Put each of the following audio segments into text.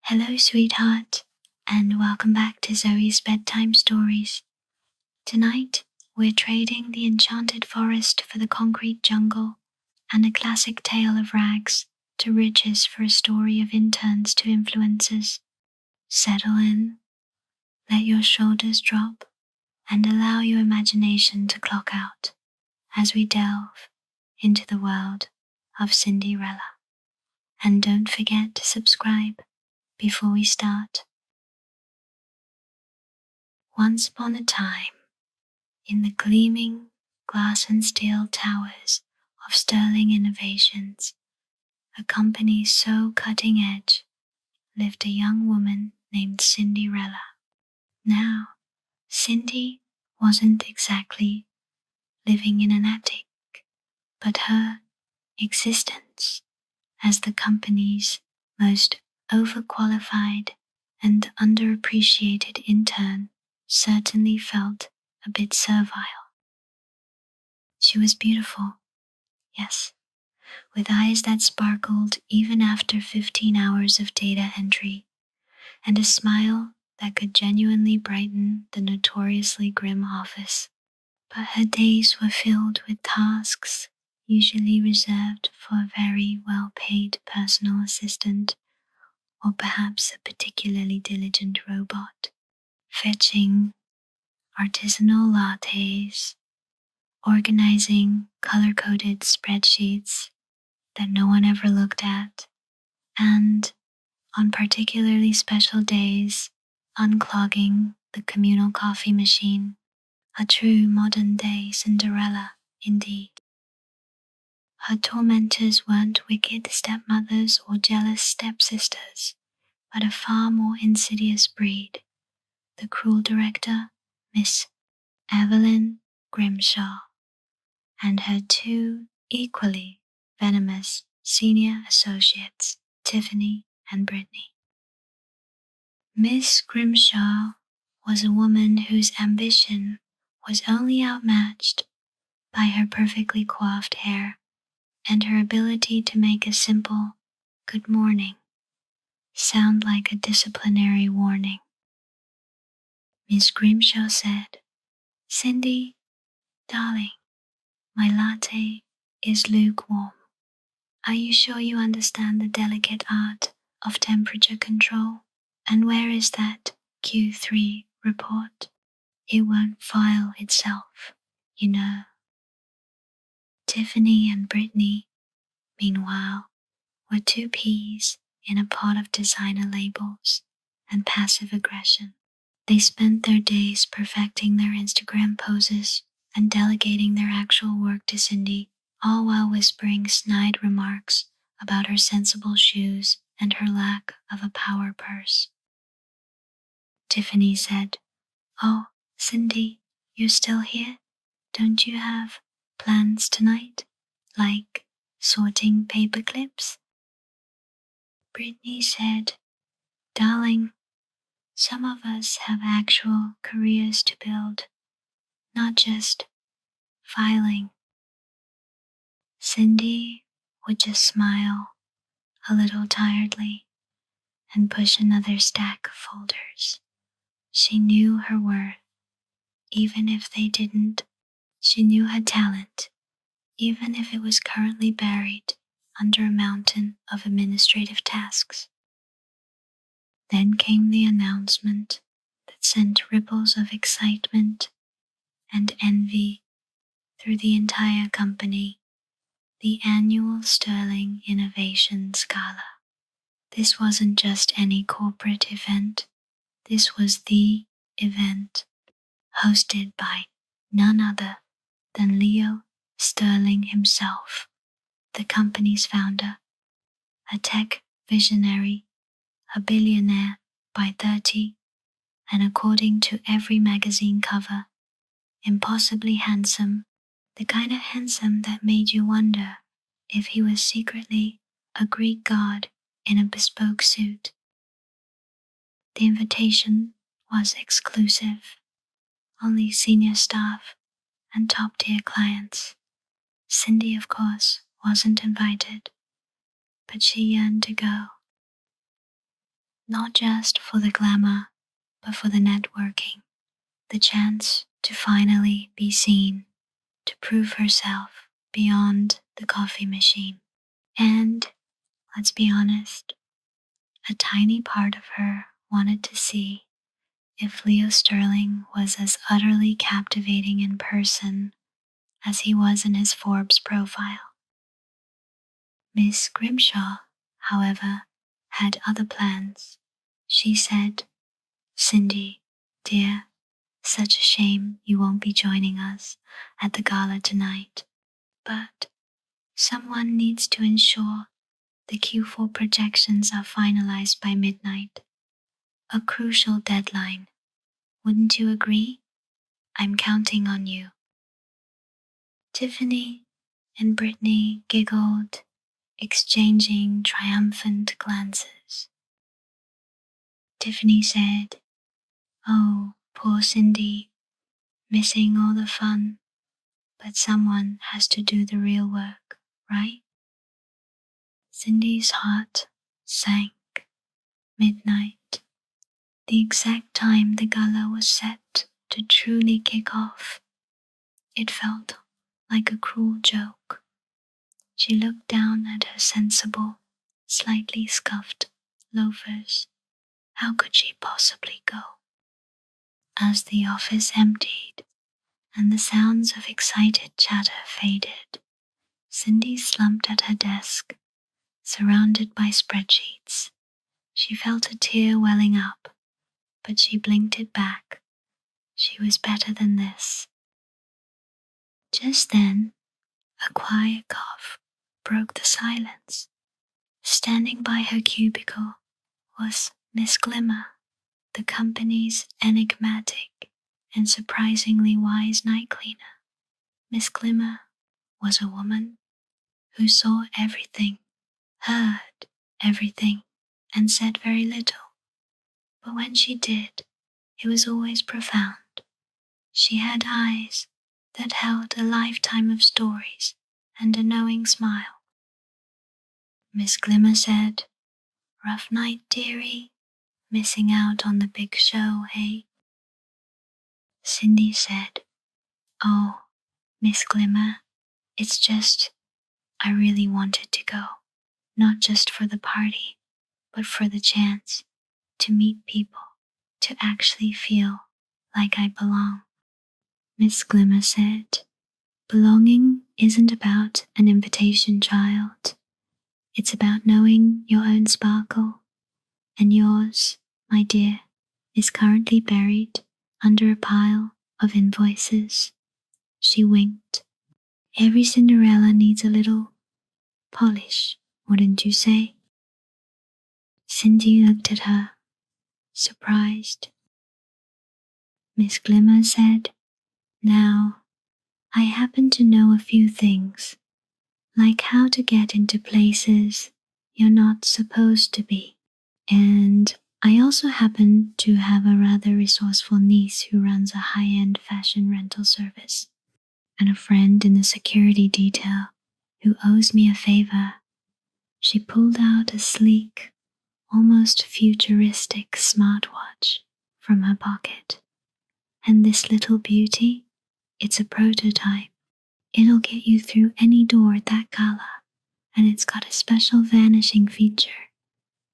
Hello, sweetheart, and welcome back to Zoe's Bedtime Stories. Tonight, we're trading the enchanted forest for the concrete jungle and a classic tale of rags to riches for a story of interns to influencers. Settle in, let your shoulders drop, and allow your imagination to clock out as we delve into the world of Cinderella. And don't forget to subscribe before we start. Once upon a time, in the gleaming glass and steel towers of sterling innovations, a company so cutting edge, lived a young woman named Cinderella. Now, Cindy wasn't exactly living in an attic, but her existence as the company's most overqualified and underappreciated intern certainly felt a bit servile. She was beautiful, yes, with eyes that sparkled even after 15 hours of data entry, and a smile that could genuinely brighten the notoriously grim office. But her days were filled with tasks usually reserved for a very well-paid personal assistant, or perhaps a particularly diligent robot. Fetching artisanal lattes, organizing color-coded spreadsheets that no one ever looked at, and, on particularly special days, unclogging the communal coffee machine. A true modern-day Cinderella, indeed. Her tormentors weren't wicked stepmothers or jealous stepsisters, but a far more insidious breed, the cruel director, Miss Evelyn Grimshaw, and her two equally venomous senior associates, Tiffany and Brittany. Miss Grimshaw was a woman whose ambition was only outmatched by her perfectly coiffed hair and her ability to make a simple "good morning" sound like a disciplinary warning. Miss Grimshaw said, "Cindy, darling, my latte is lukewarm. Are you sure you understand the delicate art of temperature control? And where is that Q3 report? It won't file itself, you know." Tiffany and Brittany, meanwhile, were two peas in a pot of designer labels and passive aggression. They spent their days perfecting their Instagram poses and delegating their actual work to Cindy, all while whispering snide remarks about her sensible shoes and her lack of a power purse. Tiffany said, "Oh, Cindy, you're still here? Don't you have plans tonight, like sorting paper clips?" Brittany said, "Darling, some of us have actual careers to build, not just filing." Cindy would just smile a little tiredly and push another stack of folders. She knew her worth, even if they didn't. She knew her talent, even if it was currently buried under a mountain of administrative tasks. Then came the announcement that sent ripples of excitement and envy through the entire company, the annual Sterling Innovations Gala. This wasn't just any corporate event. This was the event, hosted by none other than Leo Sterling himself, the company's founder, a tech visionary, a billionaire by 30, and according to every magazine cover, impossibly handsome, the kind of handsome that made you wonder if he was secretly a Greek god in a bespoke suit. The invitation was exclusive, only senior staff and top-tier clients. Cindy, of course, wasn't invited, but she yearned to go. not just for the glamour, but for the networking, the chance to finally be seen, to prove herself beyond the coffee machine. And let's be honest, a tiny part of her wanted to see if Leo Sterling was as utterly captivating in person as he was in his Forbes profile. Miss Grimshaw, however, had other plans. She said, "Cindy, dear, such a shame you won't be joining us at the gala tonight. But someone needs to ensure the Q4 projections are finalized by midnight. A crucial deadline. Wouldn't you agree? I'm counting on you." Tiffany and Brittany giggled, exchanging triumphant glances. Tiffany said, "Oh, poor Cindy, missing all the fun. But someone has to do the real work, right?" Cindy's heart sank. Midnight, the exact time the gala was set to truly kick off. It felt like a cruel joke. She looked down at her sensible, slightly scuffed loafers. How could she possibly go? As the office emptied and the sounds of excited chatter faded, Cindy slumped at her desk, surrounded by spreadsheets. She felt a tear welling up, but she blinked it back. She was better than this. Just then, a quiet cough broke the silence. Standing by her cubicle was Miss Glimmer, the company's enigmatic and surprisingly wise night cleaner. Miss Glimmer was a woman who saw everything, heard everything, and said very little. But when she did, it was always profound. She had eyes that held a lifetime of stories and a knowing smile. Miss Glimmer said, "Rough night, dearie? Missing out on the big show, eh?" Cindy said, "Oh, Miss Glimmer, it's just I really wanted to go. Not just for the party, but for the chance to meet people, to actually feel like I belong." Miss Glimmer said, "Belonging isn't about an invitation, child. It's about knowing your own sparkle, and yours, my dear, is currently buried under a pile of invoices." She winked. "Every Cinderella needs a little polish, wouldn't you say?" Cindy looked at her, surprised. Miss Glimmer said, "Now, I happen to know a few things, like how to get into places you're not supposed to be. And I also happen to have a rather resourceful niece who runs a high-end fashion rental service, and a friend in the security detail who owes me a favor." She pulled out a sleek, almost futuristic smartwatch from her pocket. "And this little beauty, it's a prototype. It'll get you through any door at that gala, and it's got a special vanishing feature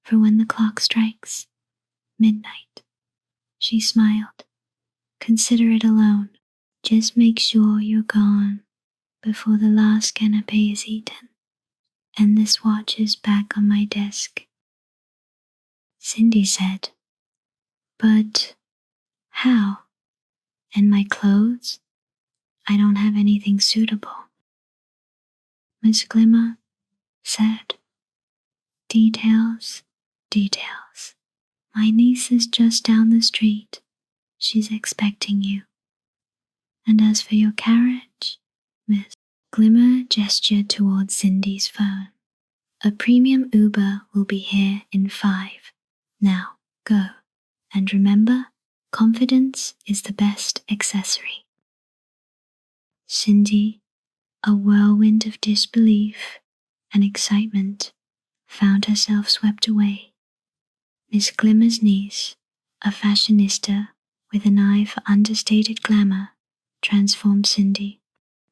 for when the clock strikes midnight." She smiled. "Consider it a loan. Just make sure you're gone before the last canapé is eaten, and this watch is back on my desk." Cindy said, "But how? And my clothes? I don't have anything suitable." Miss Glimmer said, "Details, details. My niece is just down the street. She's expecting you. And as for your carriage," Miss Glimmer gestured towards Cindy's phone, "a premium Uber will be here in 5. Now, go. And remember, confidence is the best accessory." Cindy, a whirlwind of disbelief and excitement, found herself swept away. Miss Glimmer's niece, a fashionista with an eye for understated glamour, transformed Cindy.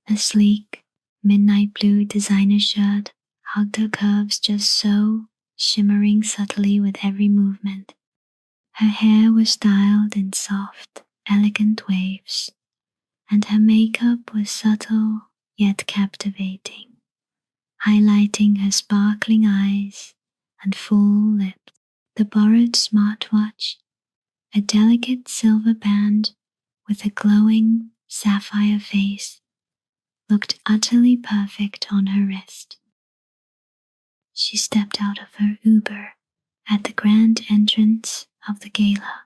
A sleek, midnight blue designer shirt hugged her curves just so, shimmering subtly with every movement. Her hair was styled in soft, elegant waves, and her makeup was subtle yet captivating, highlighting her sparkling eyes and full lips. The borrowed smartwatch, a delicate silver band with a glowing sapphire face, looked utterly perfect on her wrist. She stepped out of her Uber at the grand entrance of the Gala,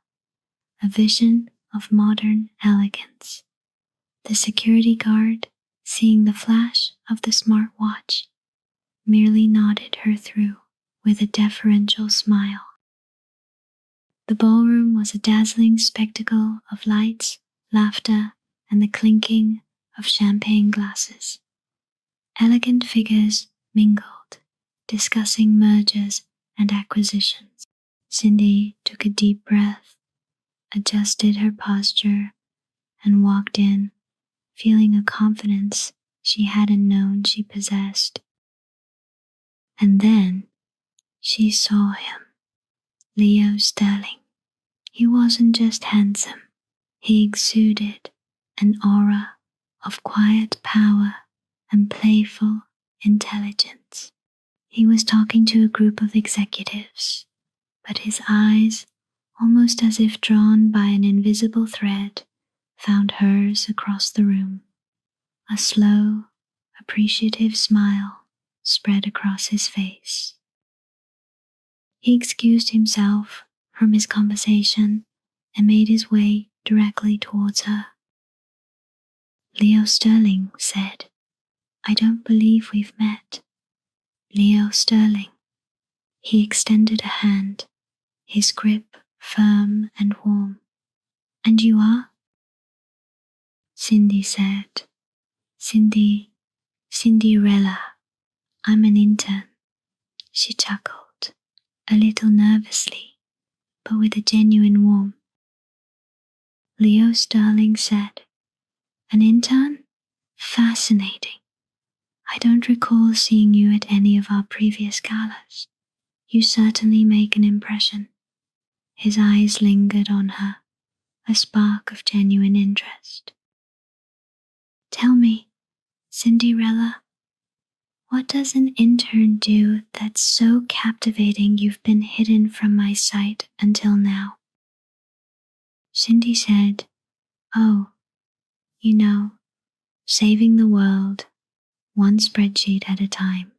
a vision of modern elegance. The security guard, seeing the flash of the smartwatch, merely nodded her through with a deferential smile. The ballroom was a dazzling spectacle of lights, laughter, and the clinking of champagne glasses. Elegant figures mingled, discussing mergers and acquisitions. Cindy took a deep breath, adjusted her posture, and walked in, feeling a confidence she hadn't known she possessed. And then she saw him, Leo Sterling. He wasn't just handsome, he exuded an aura of quiet power and playful intelligence. He was talking to a group of executives, but his eyes, almost as if drawn by an invisible thread, found hers across the room. A slow, appreciative smile spread across his face. He excused himself from his conversation and made his way directly towards her. Leo Sterling said, "I don't believe we've met." Leo Sterling. He extended a hand, his grip firm and warm. "And you are?" Cindy said. Cinderella. I'm an intern." She chuckled, a little nervously, but with a genuine warmth. Leo Sterling said, "An intern? Fascinating. I don't recall seeing you at any of our previous galas. You certainly make an impression." His eyes lingered on her, a spark of genuine interest. "Tell me, Cinderella, what does an intern do that's so captivating you've been hidden from my sight until now?" Cindy said, "Oh, you know, saving the world, one spreadsheet at a time,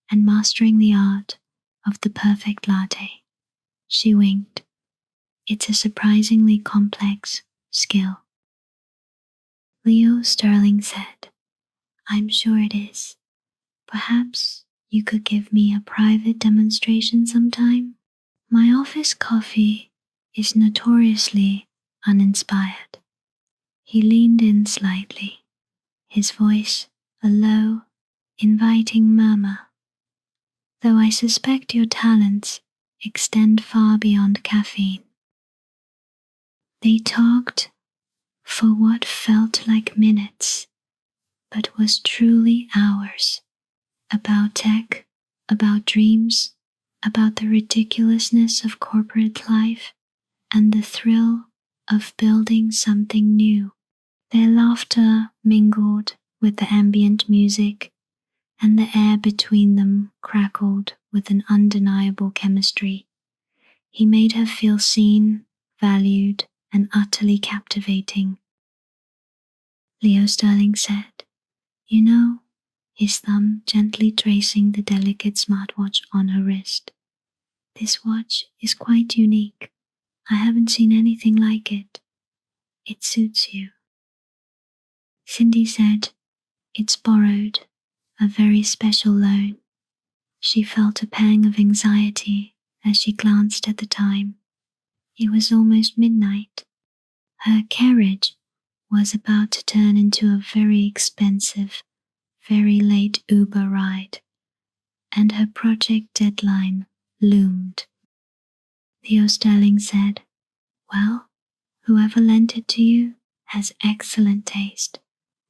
and mastering the art of the perfect latte." She winked. "It's a surprisingly complex skill." Leo Sterling said, "I'm sure it is. Perhaps you could give me a private demonstration sometime? My office coffee is notoriously uninspired." He leaned in slightly, his voice a low, inviting murmur. "Though I suspect your talents extend far beyond caffeine." They talked for what felt like minutes, but was truly hours, about tech, about dreams, about the ridiculousness of corporate life, and the thrill of building something new. Their laughter mingled with the ambient music, and the air between them crackled with an undeniable chemistry. He made her feel seen, valued, and utterly captivating. Leo Sterling said, "You know," his thumb gently tracing the delicate smartwatch on her wrist, "this watch is quite unique. I haven't seen anything like it. It suits you." Cindy said, "It's borrowed, a very special loan." She felt a pang of anxiety as she glanced at the time. It was almost midnight. Her carriage was about to turn into a very expensive, very late Uber ride, and her project deadline loomed. Leo Sterling said, "Well, whoever lent it to you has excellent taste.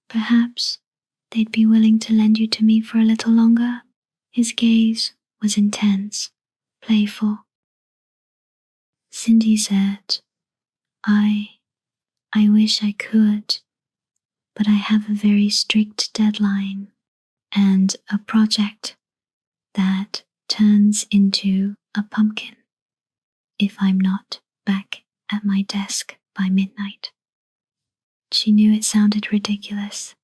Perhaps they'd be willing to lend you to me for a little longer." His gaze was intense, playful. Cindy said, I wish I could, but I have a very strict deadline and a project that turns into a pumpkin if I'm not back at my desk by midnight. She knew it sounded ridiculous,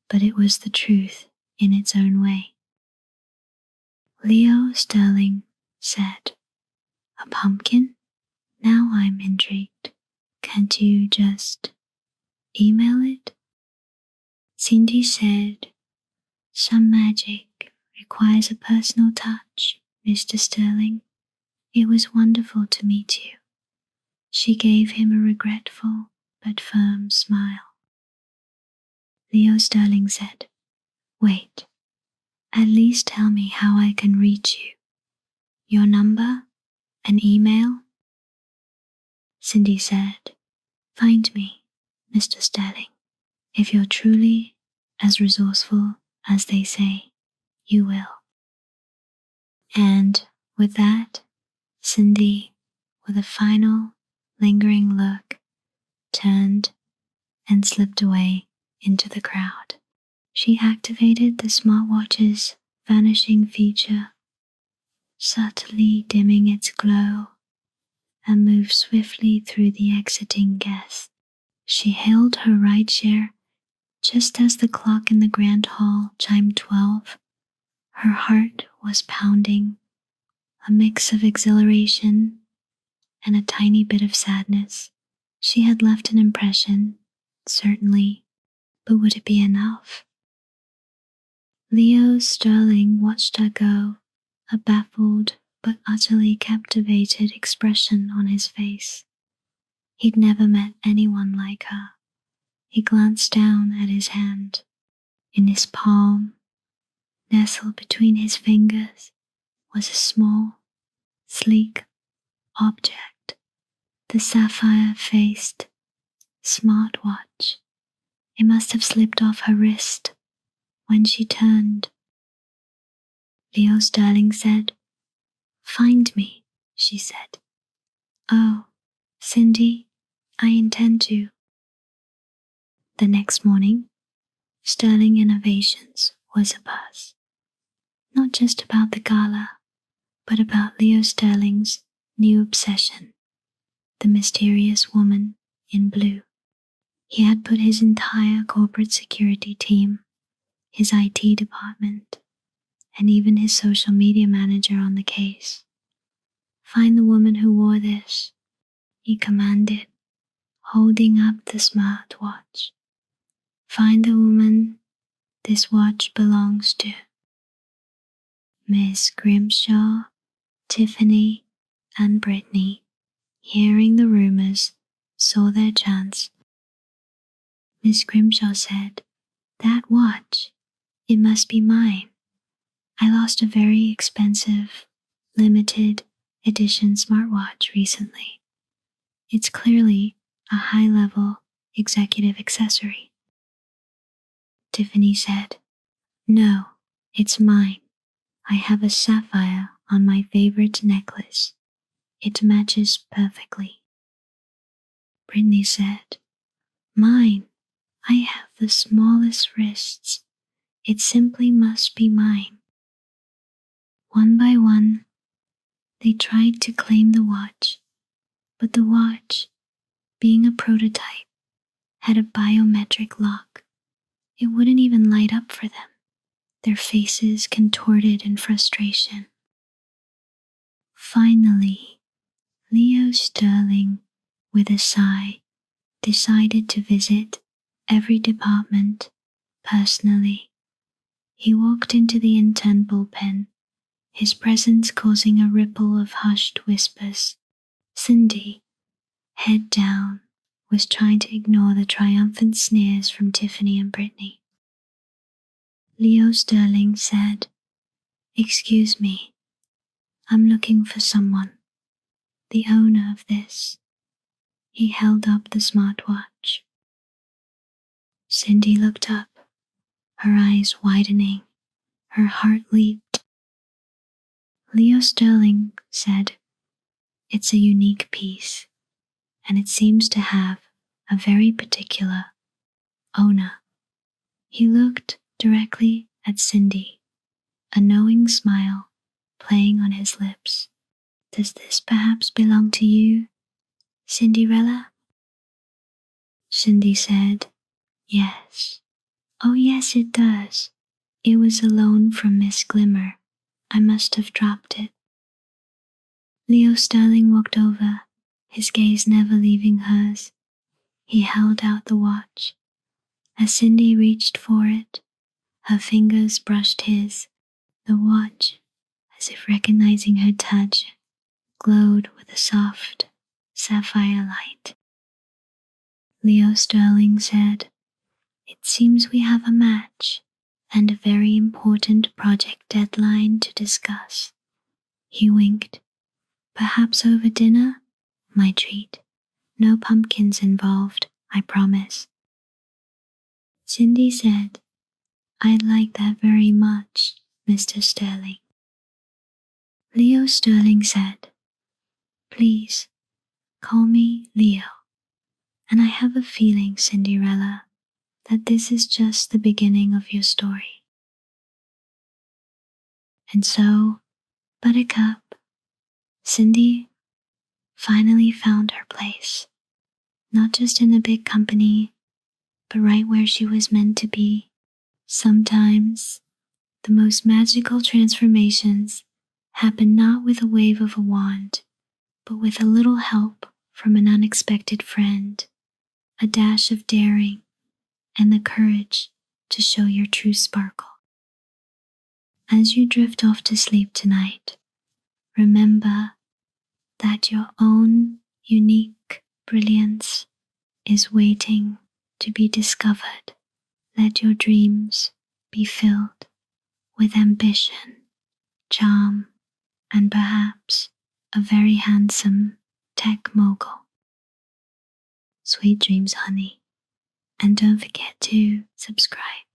but it was the truth in its own way. Leo Sterling said, "A pumpkin? Now I'm intrigued. Can't you just email it?" Cindy said, "Some magic requires a personal touch, Mr. Sterling. It was wonderful to meet you." She gave him a regretful but firm smile. Leo Sterling said, "Wait, at least tell me how I can reach you. Your number? An email?" Cindy said, "Find me, Mr. Sterling. If you're truly as resourceful as they say, you will." And with that, Cindy, with a final, lingering look, turned and slipped away into the crowd. She activated the smartwatch's vanishing feature, subtly dimming its glow, and moved swiftly through the exiting guests. She hailed her rideshare just as the clock in the grand hall chimed 12. Her heart was pounding, a mix of exhilaration and a tiny bit of sadness. She had left an impression, certainly, but would it be enough? Leo Sterling watched her go, a baffled but utterly captivated expression on his face. He'd never met anyone like her. He glanced down at his hand. In his palm, nestled between his fingers, was a small, sleek object, the sapphire-faced smartwatch. It must have slipped off her wrist when she turned. Leo Sterling said, "Find me," she said. "Oh, Cindy, I intend to." The next morning, Sterling Innovations was a buzz. Not just about the gala, but about Leo Sterling's new obsession, the mysterious woman in blue. He had put his entire corporate security team, his IT department, and even his social media manager on the case. "Find the woman who wore this," he commanded, holding up the smartwatch. "Find the woman this watch belongs to." Miss Grimshaw, Tiffany, and Brittany, hearing the rumors, saw their chance. Miss Grimshaw said, "That watch, it must be mine. I lost a very expensive, limited edition smartwatch recently. It's clearly a high-level executive accessory." Tiffany said, "No, it's mine. I have a sapphire on my favorite necklace. It matches perfectly." Brittany said, "Mine. I have the smallest wrists. It simply must be mine." One by one, they tried to claim the watch, but the watch, being a prototype, had a biometric lock. It wouldn't even light up for them. Their faces contorted in frustration. Finally, Leo Sterling, with a sigh, decided to visit every department personally. He walked into the intern bullpen, his presence causing a ripple of hushed whispers. Cindy, head down, was trying to ignore the triumphant sneers from Tiffany and Brittany. Leo Sterling said, "Excuse me, I'm looking for someone." the owner of this. He held up the smartwatch. Cindy looked up, her eyes widening, her heart leaped. Leo Sterling said, "It's a unique piece, and it seems to have a very particular owner." He looked directly at Cindy, a knowing smile playing on his lips. "Does this perhaps belong to you, Cinderella?" Cindy said, "Yes. Oh yes, it does. It was a loan from Miss Glimmer. I must have dropped it." Leo Sterling walked over, his gaze never leaving hers. He held out the watch. As Cindy reached for it, her fingers brushed his. The watch, as if recognizing her touch, glowed with a soft sapphire light. Leo Sterling said, "It seems we have a match and a very important project deadline to discuss." He winked. "Perhaps over dinner? My treat. No pumpkins involved, I promise." Cindy said, "I'd like that very much, Mr. Sterling." Leo Sterling said, "Please, call me Leo. And I have a feeling, Cinderella, that this is just the beginning of your story." And so, Buttercup, Cindy finally found her place, not just in a big company, but right where she was meant to be. Sometimes, the most magical transformations happen not with a wave of a wand, but with a little help from an unexpected friend, a dash of daring, and the courage to show your true sparkle. As you drift off to sleep tonight, remember that your own unique brilliance is waiting to be discovered. Let your dreams be filled with ambition, charm, and perhaps a very handsome tech mogul. Sweet dreams, honey. And don't forget to subscribe.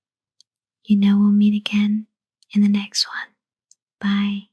You know we'll meet again in the next one. Bye.